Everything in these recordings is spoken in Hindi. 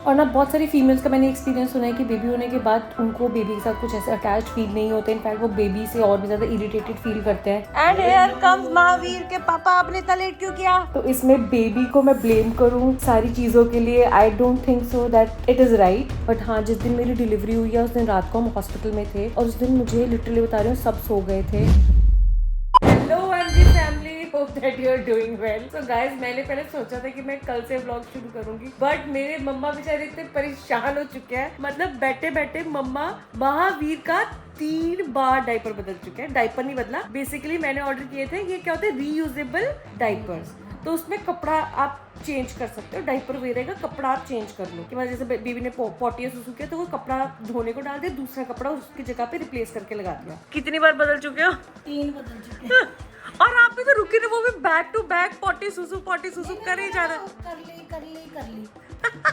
और ना बहुत सारी फीमेल्स का मैंने एक्सपीरियंस सुना है कि बेबी होने के बाद उनको बेबी के साथ कुछ ऐसे अटैच फील नहीं होते, इनफैक्ट वो बेबी से और भी ज्यादा इरिटेटेड फील करते हैं। एंड हियर कम्स महावीर के पापा, आपने इतना लेट क्यों किया? तो इसमें बेबी को मैं ब्लेम करूँ सारी चीज़ों के लिए, I don't think so that it is right. But हाँ, जिस दिन मेरी डिलीवरी हुई है उस दिन रात को हम हॉस्पिटल में थे और उस दिन मुझे लिटरली बता रही हूँ सब सो गए थे। Hello NG family, hope that you are doing well. So guys, मैंने पहले सोचा था कि मैं कल से व्लॉग शुरू करूंगी, बट मेरे मम्मा बेचारे इतने परेशान हो चुके हैं। मतलब बैठे बैठे मम्मा महावीर का 3 बार डायपर बदल चुके हैं। डायपर नहीं बदला, बेसिकली मैंने ऑर्डर किए थे, ये क्या होते हैं, रीयूजेबल डायपर्स। तो उसमें कपड़ा आप चेंज कर सकते हो, डायपर वे रहेगा, कपड़ा आप चेंज कर लो। कि मतलब जैसे बेबी ने पॉटी या सुसु किया तो वो कपड़ा धोने को डाल दिया, दूसरा कपड़ा उसकी जगह पे रिप्लेस करके लगा दिया। कितनी बार बदल चुके हो? 3 बदल चुके हैं। और आप भी तो रुके ना, वो भी बैक टू बैक पॉटी सुसु कर ही जा रहा है। कर ली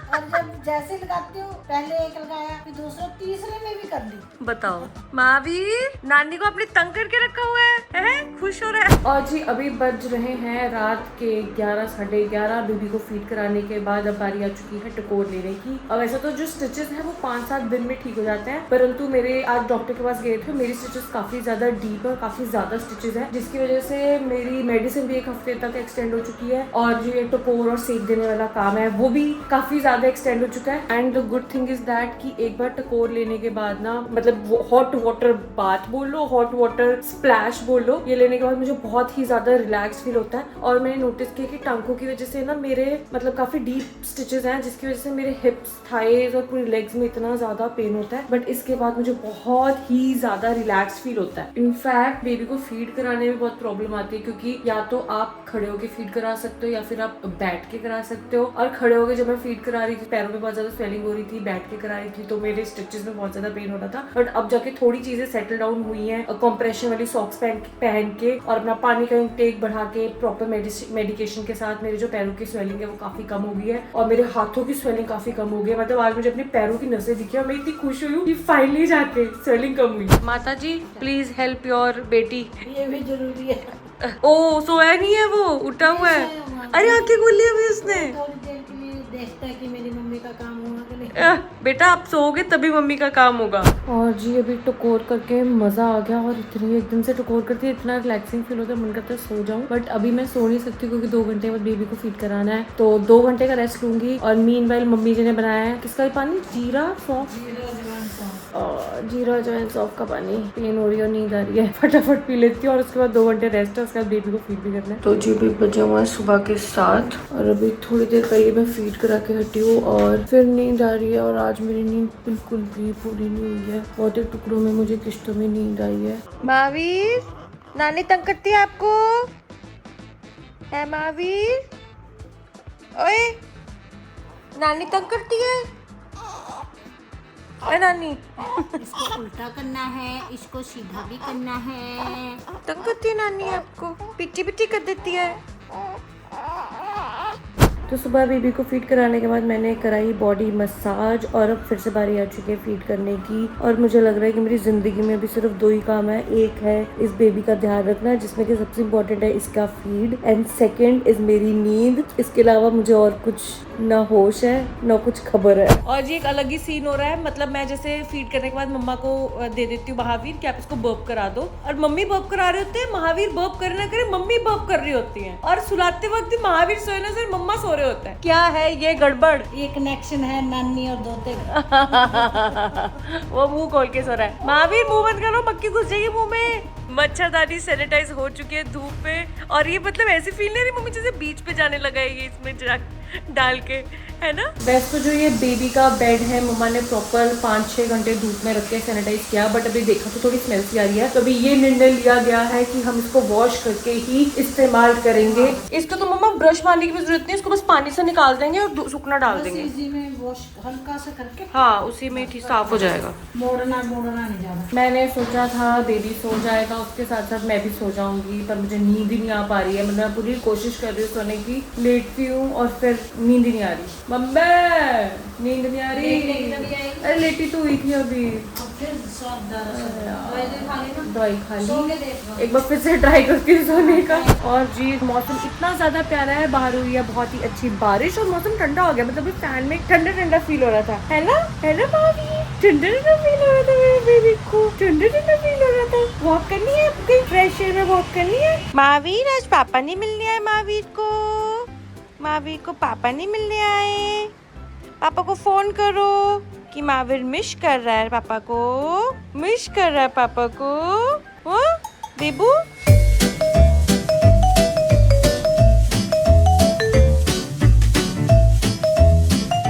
और जब जैसे लगाती हूँ, पहले एक लगाया, फिर दूसरा, तीसरे में भी कर ली। बताओ महावीर, नानी को अपनी तंग करके रखा हुआ है? खुश हो रहा है? और जी अभी बज रहे हैं रात के 11 साढ़े 11। बेबी को फीड कराने के बाद अब बारी आ चुकी है टकोर लेने की। और वैसे तो जो स्टिचेस हैं वो 5-7 दिन में ठीक हो जाते हैं, परंतु मेरे आज डॉक्टर के पास गए थे, मेरी स्टिचेस काफी ज्यादा डीप है, काफी ज्यादा स्टिचेस है, जिसकी वजह से मेरी मेडिसिन भी 1 हफ्ते तक एक्सटेंड हो चुकी है और जो ये टकोर और सेक देने वाला काम है वो भी काफी ज्यादा एक्सटेंड हो चुका है। And the good thing is that कि एक बार टकोर लेने के बाद ना, मतलब हॉट वाटर बाथ बोल लो, हॉट वाटर स्प्लैश बोल लो, ये लेने के बाद मुझे बहुत ही ज्यादा रिलैक्स फील होता है। और मैंने नोटिस किया कि टांकों की वजह से ना मेरे मतलब काफी डीप स्टिचेस हैं, जिसकी वजह से मेरे हिप्स, थाइज और पूरी लेग्स में इतना ज्यादा पेन होता है, बट इसके बाद मुझे बहुत ही ज्यादा रिलैक्स फील होता है। इनफैक्ट बेबी को फीड कराने में बहुत प्रॉब्लम आती है, क्योंकि या तो आप खड़े होके फीड करा सकते हो या फिर आप बैठ के करा सकते हो। और खड़े होके जब मैं फीड करा रही थी, पैरों में बहुत ज्यादा स्वेलिंग हो रही थी, बैठ के करा रही थी तो मेरे स्टिचेस में बहुत ज्यादा पेन हो रहा था। बट अब जाके थोड़ी चीजें सेटल डाउन हुई हैं, कंप्रेशन वाली सॉक्स पहन के और अपना पानी का इंटेक बढ़ा के, प्रॉपर मेडिकेशन के साथ मेरे जो पैरों की स्वेलिंग है वो काफी कम हो गई है और मेरे हाथों की स्वेलिंग काफी कम हो गई है। मतलब आज मुझे अपने पैरों की नसें दिखी और मैं इतनी खुश हुई हूँ कि फाइनली जाके स्वेलिंग कम हुई। माता जी प्लीज हेल्प योर बेटी। ये भी जरूरी है। ओ सोया नहीं है, वो उठा हुआ है। अरे आंखें खोली अभी उसने। थोड़ी देर के लिए देखता है कि मेरी मम्मी का काम हुआ कि नहीं। बेटा आप सोओगे तभी मम्मी का काम होगा। और जी अभी टकोर करके मजा आ गया और इतनी एकदम से टकोर करती है, इतना रिलैक्सिंग फील होता है, मन करता है सो जाऊं। बट अभी मैं सो नहीं सकती क्योंकि 2 घंटे बाद बेबी को फीड कराना है, तो 2 घंटे का रेस्ट लूंगी। और मीनवाइल मम्मी जी ने बनाया है किसका पानी, जीरा सौंफ, जीरा अजवाइन सौंफ का पानी। पेन हो रही है, नींद आ रही है, फटाफट पी लेती हूँ और उसके बाद 2 घंटे रेस्ट है, उसके बाद बेबी को फीड भी करना है। तो जी अभी बजा हुआ है सुबह के 7 और अभी थोड़ी देर पहले मैं फीड करा के हटी हूँ और फिर नींद आ रही है। और आज मेरी नींद बिल्कुल भी पूरी नहीं हुई है, बहुत ही टुकड़ों में मुझे किश्तों में नींद आई है। महावीर, नानी तंग करती है आपको? है महावीर? ओए, नानी तंग करती है? नानी इसको उल्टा करना है, इसको सीधा भी करना है। तंग करती है नानी आपको? पिट्टी पिट्टी कर देती है। तो सुबह बेबी को फीड कराने के बाद मैंने कराई बॉडी मसाज और अब फिर से बारी आ चुकी है फीड करने की। और मुझे लग रहा है कि मेरी जिंदगी में अभी सिर्फ 2 ही काम है, एक है इस बेबी का ध्यान रखना, जिसमें कि सबसे इम्पोर्टेंट है इसका फीड, एंड सेकंड इज मेरी नींद। इसके अलावा मुझे और कुछ ना होश है ना कुछ खबर है। और जी एक अलग ही सीन हो रहा है, मतलब मैं जैसे फीड करने के बाद मम्मा को दे देती हूँ महावीर कि आप इसको बर्प करा दो, और मम्मी बर्प करा रहे होते हैं, महावीर बर्प करे ना करे मम्मी बर्प कर रही होती है, और सुलाते वक्त भी महावीर सोए ना सोए मम्मा सो रहे होते हैं। क्या है ये गड़बड़? ये कनेक्शन है नानी और दोते का। वो मुंह खोल के सो रहा है। महावीर मुंह बंद करो, मक्खी घुस जाएगी मुंह में। मच्छरदानी सैनिटाइज हो चुकी है धूप पे, और ये मतलब ऐसी फील नहीं रही मम्मी जैसे बीच पे जाने लगा है ये इसमें डाल के, है ना? वैसे तो जो ये बेबी का बेड है मम्मा ने प्रॉपर 5-6 घंटे धूप में रख के सैनिटाइज किया, बट अभी देखा तो थोड़ी स्मेल सी आ रही है, तो अभी ये निर्णय लिया गया है कि हम इसको वॉश करके ही इस्तेमाल करेंगे। इसको तो मम्मा ब्रश मारने की भी जरूरत नहीं, इसको बस पानी से निकाल देंगे और सूखना डाल देंगे। इसी में वॉश हल्का सा करके, हाँ उसी में ठीक साफ हो जाएगा। मोड़ना नहीं ज्यादा। मैंने सोचा था बेबी सो जाएगा, उसके साथ साथ मैं भी सो जाऊंगी, पर मुझे नींद ही नहीं आ पा रही है। मतलब मैं पूरी कोशिश कर रही हूँ सोने की, लेटती हूँ और फिर नींद ही नहीं आ रही। मम्मी नींद नहीं आ रही। अरे लेटी तो हुई थी अभी। फिर सो दवाई खा ली, एक बार फिर से ट्राई करती हूँ सोने का। और जी मौसम इतना ज्यादा प्यारा है, बाहर हुई है बहुत ही अच्छी बारिश और मौसम ठंडा हो गया, मतलब फैन में ठंडा ठंडा फील हो रहा था, है ना भाभी? ठंडा ठंडा फील हो रहा था मेरे बेबी को, ठंडा ठंडा फील हो रहा था। वॉक करनी है, कहीं फ्रेश एयर में वॉक करनी है। महावीर आज पापा नहीं मिलने आए, महावीर को पापा नहीं मिलने आए। पापा को फोन करो कि महावीर मिस कर रहा है पापा को, मिस कर रहा है पापा को। हाँ बेबू,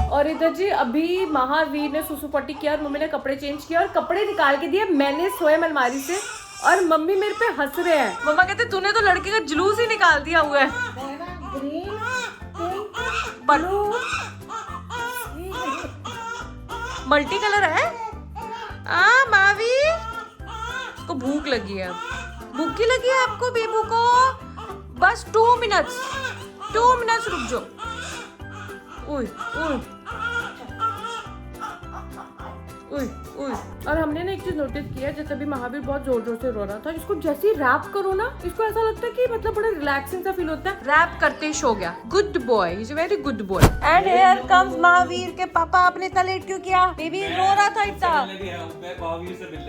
और इधर जी अभी महावीर ने सुसु पट्टी किया और मम्मी ने कपड़े चेंज किया और कपड़े निकाल के दिए मैंने स्वयं अलमारी से, और मम्मी मेरे पे हंस रहे हैं। मम्मा कहते तूने तो लड़के का जुलूस ही निकाल दिया हुआ है। Green, pink, blue, multi colour है। महावीर उसको भूख लगी है, भूखी लगी है आपको बेबू को? बस 2 मिनट्स रुक जाओ। उई उई उई उई। और हमने ना एक चीज नोटिस किया, जैसे अभी महावीर बहुत जोर जोर से रो रहा था, इसको जैसे ही रैप करो ना, इसको ऐसा लगता है कि मतलब बड़ा रिलैक्सिंग सा फील होता है। रैप करते ही सो गया। Good boy, is a very good boy. And here comes Mahavir के पापा। आपने इतना लेट क्यों किया? बेबी रो रहा था इतना।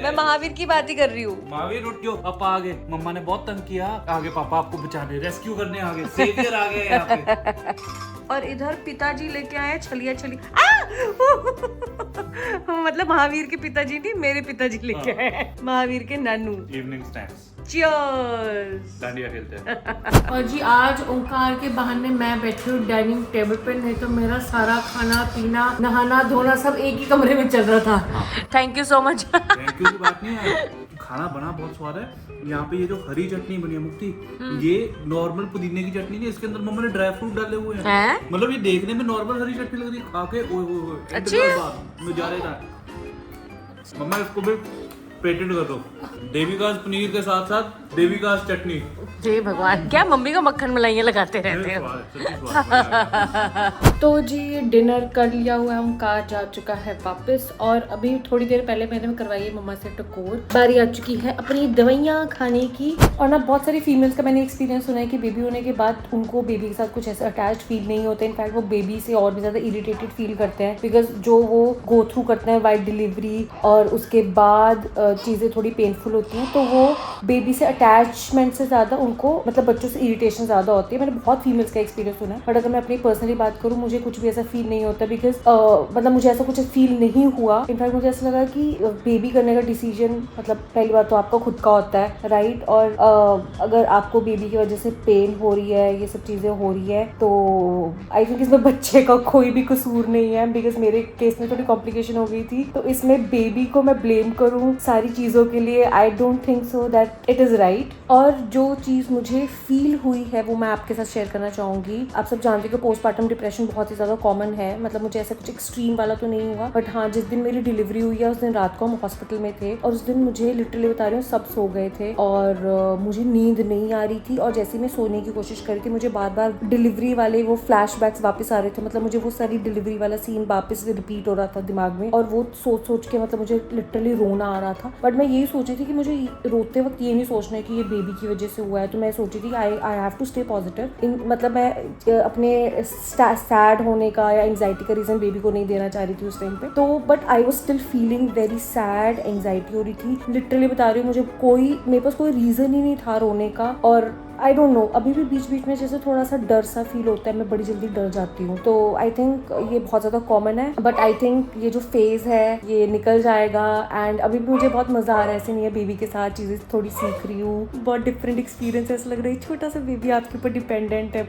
मैं महावीर की बात ही कर रही हूँ। महावीर उठ जाओ, पापा आ गए। मम्मा ने बहुत तंग किया, आगे पापा आपको बचाने, रेस्क्यू करने आ गए, सेवियर आ गए यहाँ पे। और इधर पिताजी लेके आए छलिया मतलब महावीर के पिताजी नहीं, मेरे पिताजी लेके आए, महावीर के नानू। Evening snacks, cheers. डांडिया खेलते हैं। और जी आज ओंकार के बहाने मैं बैठी हूँ डाइनिंग टेबल पे, नहीं तो मेरा सारा खाना पीना नहाना धोना सब एक ही कमरे में चल रहा था। Thank you so much. Thank you की बात नहीं है, खाना बना बहुत स्वाद है। यहाँ पे ये जो हरी चटनी बनी है मुक्ति, ये नॉर्मल पुदीने की चटनी नहीं, इसके अंदर मम्मा ने ड्राई फ्रूट डाले हुए हैं। मतलब ये देखने में नॉर्मल हरी चटनी लग रही है, खा के ओए अच्छी नजारेदार। मम्मा इसको भी पेटेंट कर दो, देविकास पनीर के साथ साथ देविकास चटनी। जय भगवान, क्या मम्मी को मक्खन मलाइयाँ लगाते रहते हैं। तो जी डिनर कर लिया हुआ है, ओंकार जा चुका है वापस, और अभी थोड़ी देर पहले मैंने करवाई है मम्मा से टकोर। बारी आ चुकी है अपनी दवाइयाँ खाने की। और ना बहुत सारी फीमेल्स का मैंने एक्सपीरियंस सुना है कि बेबी होने के बाद उनको बेबी के साथ कुछ ऐसा अटैच फील नहीं होता, इनफैक्ट वो बेबी से और भी ज्यादा इरिटेटेड फील करते हैं, बिकॉज जो वो गो थ्रू करते हैं वाइट डिलीवरी और उसके बाद चीजें थोड़ी पेनफुल होती हैं, तो वो बेबी से अटैचमेंट से ज्यादा उनको मतलब बच्चों से इरिटेशन ज्यादा होती है। मैंने बहुत फीमेल्स का एक्सपीरियंस सुना है, बट अगर मैं अपनी पर्सनली बात करूँ मुझे कुछ भी ऐसा फील नहीं होता, बिकॉज मतलब मुझे ऐसा कुछ फील नहीं हुआ। इनफैक्ट मुझे ऐसा लगा कि बेबी करने का डिसीजन मतलब पहली बात तो आपका खुद का होता है, राइट। और अगर आपको बेबी की वजह से पेन हो रही है, ये सब चीजें हो रही है, तो आई थिंक इसमें बच्चे का कोई भी कसूर नहीं है, बिकॉज मेरे केस में थोड़ी कॉम्प्लिकेशन हो गई थी, तो इसमें बेबी को मैं ब्लेम करूँ सारी चीजों के लिए, I don't think so that it is right. और जो चीज मुझे फील हुई है वो मैं आपके साथ शेयर करना चाहूंगी। आप सब जानते हो कि पोस्टमार्टम डिप्रेशन बहुत ही ज्यादा कॉमन है, मतलब मुझे ऐसा कुछ एक्सट्रीम वाला तो नहीं हुआ, बट हाँ जिस दिन मेरी डिलीवरी हुई है उस दिन रात को हम हॉस्पिटल में थे, और उस दिन मुझे लिटरली बता रही हूँ सब सो गए थे और मुझे नींद नहीं आ रही थी, और जैसे मैं सोने की कोशिश कर रही थी मुझे बार बार डिलीवरी वाले वो फ्लैशबैक्स वापस आ रहे थे, मतलब मुझे वो सारी डिलीवरी वाला सीन वापस से रिपीट हो रहा था दिमाग में, और वो सोच सोच के मतलब मुझे लिटरली रोना आ रहा था। बट मैं यही सोच रही थी कि मुझे रोते वक्त ये नहीं सोचना है कि ये बेबी की वजह से हुआ है, तो मैं सोची थी I have to stay positive. मतलब मैं अपने सैड होने का या एंजाइटी का रीजन बेबी को नहीं देना चाह रही थी उस टाइम पे, तो but I was still feeling very sad, anxiety हो रही थी, लिटरली बता रही हूँ मुझे मेरे पास कोई रीजन ही नहीं था रोने का। और आई डोंट नो, अभी भी बीच बीच में जैसे थोड़ा सा डर सा फील होता है, मैं बड़ी जल्दी डर जाती हूँ, तो आई थिंक ये बहुत ज़्यादा कॉमन है, बट आई थिंक ये जो फेज़ है ये निकल जाएगा। एंड अभी भी मुझे बहुत मज़ा आ रहा है, ऐसे नहीं है, बेबी के साथ चीज़ें थोड़ी सीख रही हूँ, बहुत डिफरेंट एक्सपीरियंस ऐसा लग रहा है, छोटा सा बेबी आपके ऊपर डिपेंडेंट है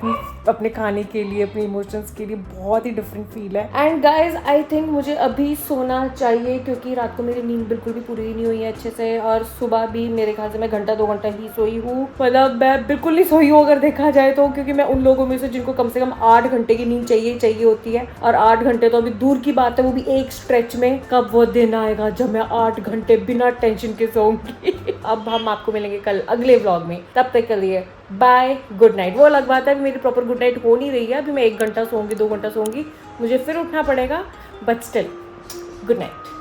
अपने खाने के लिए, अपने इमोशंस के लिए, बहुत ही डिफरेंट फील है। एंड गाइज आई थिंक मुझे अभी सोना चाहिए, क्योंकि रात को मेरी नींद बिल्कुल भी पूरी नहीं हुई है अच्छे से, और सुबह भी मेरे ख्याल से मैं घंटा 2 घंटा ही सोई हूँ, मतलब मैं बिल्कुल नहीं सोई हूँ अगर देखा जाए तो, क्योंकि मैं उन लोगों में से जिनको कम से कम 8 घंटे की नींद चाहिए होती है, और 8 घंटे तो अभी दूर की बात है, वो भी एक स्ट्रेच में। कब वो दिन आएगा जब मैं 8 घंटे बिना टेंशन के सोऊंगी। अब हम आपको मिलेंगे कल अगले व्लॉग में, तब तक के लिए बाय, गुड नाइट। वो अलग बात है मेरी प्रॉपर गुड नाइट हो नहीं रही है, अभी मैं 1 घंटा सोऊंगी 2 घंटा सोऊंगी, मुझे फिर उठना पड़ेगा, बट स्टिल गुड नाइट।